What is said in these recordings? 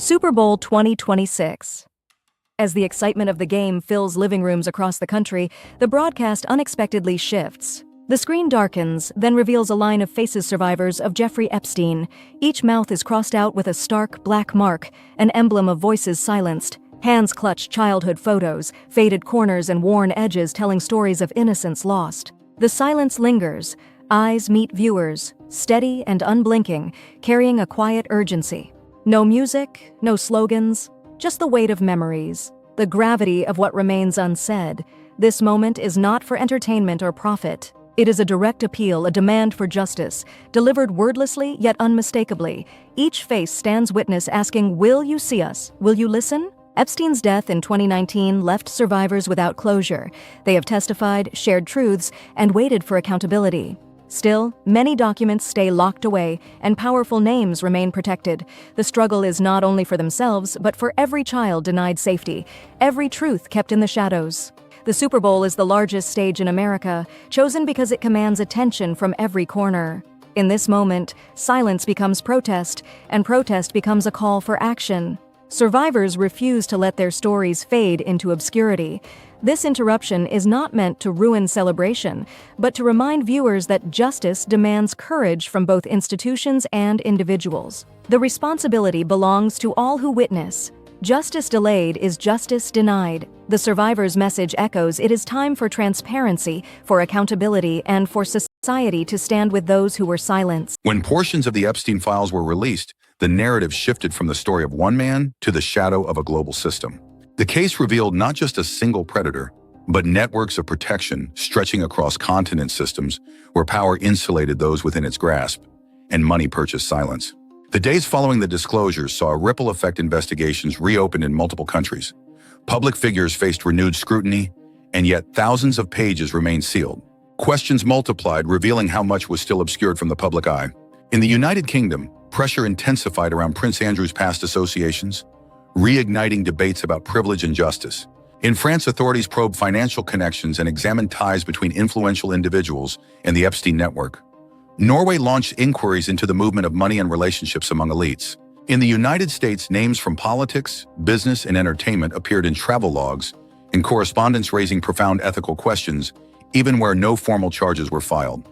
Super Bowl 2026. As the excitement of the game fills living rooms across the country, the broadcast unexpectedly shifts. The screen darkens, then reveals a line of faces survivors of Jeffrey Epstein. Each mouth is crossed out with a stark black mark, an emblem of voices silenced. Hands clutch childhood photos, faded corners and worn edges telling stories of innocence lost. The silence lingers. Eyes meet viewers, steady and unblinking, carrying a quiet urgency. No music, no slogans, just the weight of memories, the gravity of what remains unsaid. This moment is not for entertainment or profit. It is a direct appeal, a demand for justice, delivered wordlessly yet unmistakably. Each face stands witness asking, "Will you see us? Will you listen?" Epstein's death in 2019 left survivors without closure. They have testified, shared truths, and waited for accountability. Still, many documents stay locked away, and powerful names remain protected. The struggle is not only for themselves, but for every child denied safety, every truth kept in the shadows. The Super Bowl is the largest stage in America, chosen because it commands attention from every corner. In this moment, silence becomes protest, and protest becomes a call for action. Survivors refuse to let their stories fade into obscurity. This interruption is not meant to ruin celebration, but to remind viewers that justice demands courage from both institutions and individuals. The responsibility belongs to all who witness. Justice delayed is justice denied. The survivors' message echoes: it is time for transparency, for accountability, and for society to stand with those who were silenced. When portions of the Epstein files were released, the narrative shifted from the story of one man to the shadow of a global system. The case revealed not just a single predator, but networks of protection stretching across continent systems where power insulated those within its grasp and money purchased silence. The days following the disclosures saw ripple effect investigations reopened in multiple countries. Public figures faced renewed scrutiny, and yet thousands of pages remained sealed. Questions multiplied, revealing how much was still obscured from the public eye. In the United Kingdom, pressure intensified around Prince Andrew's past associations, reigniting debates about privilege and justice. In France, authorities probed financial connections and examined ties between influential individuals and the Epstein network. Norway launched inquiries into the movement of money and relationships among elites. In the United States, names from politics, business, and entertainment appeared in travel logs and correspondence raising profound ethical questions, even where no formal charges were filed.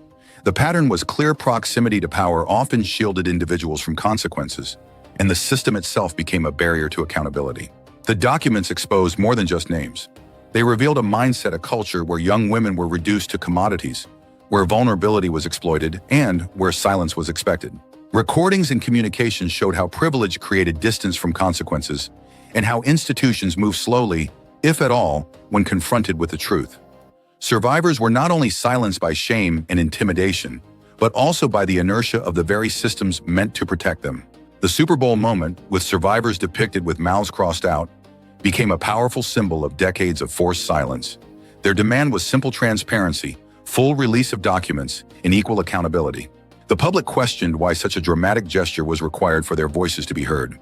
The pattern was clear: proximity to power often shielded individuals from consequences, and the system itself became a barrier to accountability. The documents exposed more than just names. They revealed a mindset, a culture where young women were reduced to commodities, where vulnerability was exploited, and where silence was expected. Recordings and communications showed how privilege created distance from consequences, and how institutions moved slowly, if at all, when confronted with the truth. Survivors were not only silenced by shame and intimidation, but also by the inertia of the very systems meant to protect them. The Super Bowl moment, with survivors depicted with mouths crossed out, became a powerful symbol of decades of forced silence. Their demand was simple: transparency, full release of documents, and equal accountability. The public questioned why such a dramatic gesture was required for their voices to be heard.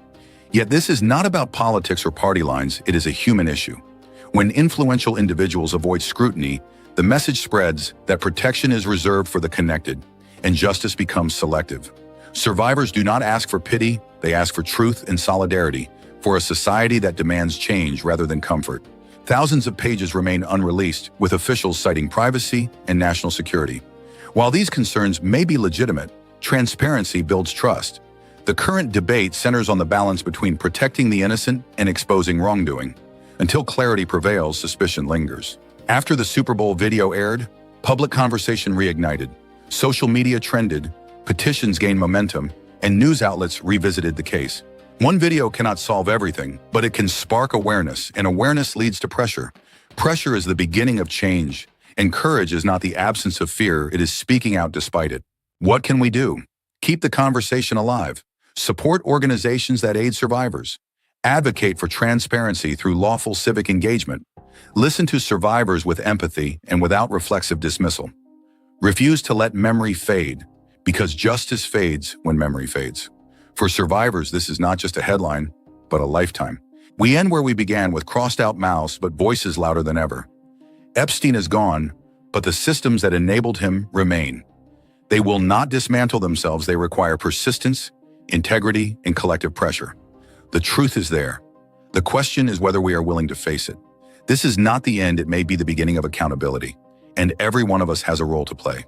Yet this is not about politics or party lines, it is a human issue. When influential individuals avoid scrutiny, the message spreads that protection is reserved for the connected, and justice becomes selective. Survivors do not ask for pity, they ask for truth and solidarity, for a society that demands change rather than comfort. Thousands of pages remain unreleased, with officials citing privacy and national security. While these concerns may be legitimate, transparency builds trust. The current debate centers on the balance between protecting the innocent and exposing wrongdoing. Until clarity prevails, suspicion lingers. After the Super Bowl video aired, public conversation reignited. Social media trended, petitions gained momentum, and news outlets revisited the case. One video cannot solve everything, but it can spark awareness, and awareness leads to pressure. Pressure is the beginning of change, and courage is not the absence of fear, it is speaking out despite it. What can we do? Keep the conversation alive. Support organizations that aid survivors. Advocate for transparency through lawful civic engagement. Listen to survivors with empathy and without reflexive dismissal. Refuse to let memory fade, because justice fades when memory fades. For survivors, this is not just a headline, but a lifetime. We end where we began, with crossed-out mouths but voices louder than ever. Epstein is gone, but the systems that enabled him remain. They will not dismantle themselves. They require persistence, integrity, and collective pressure. The truth is there. The question is whether we are willing to face it. This is not the end, it may be the beginning of accountability, and every one of us has a role to play.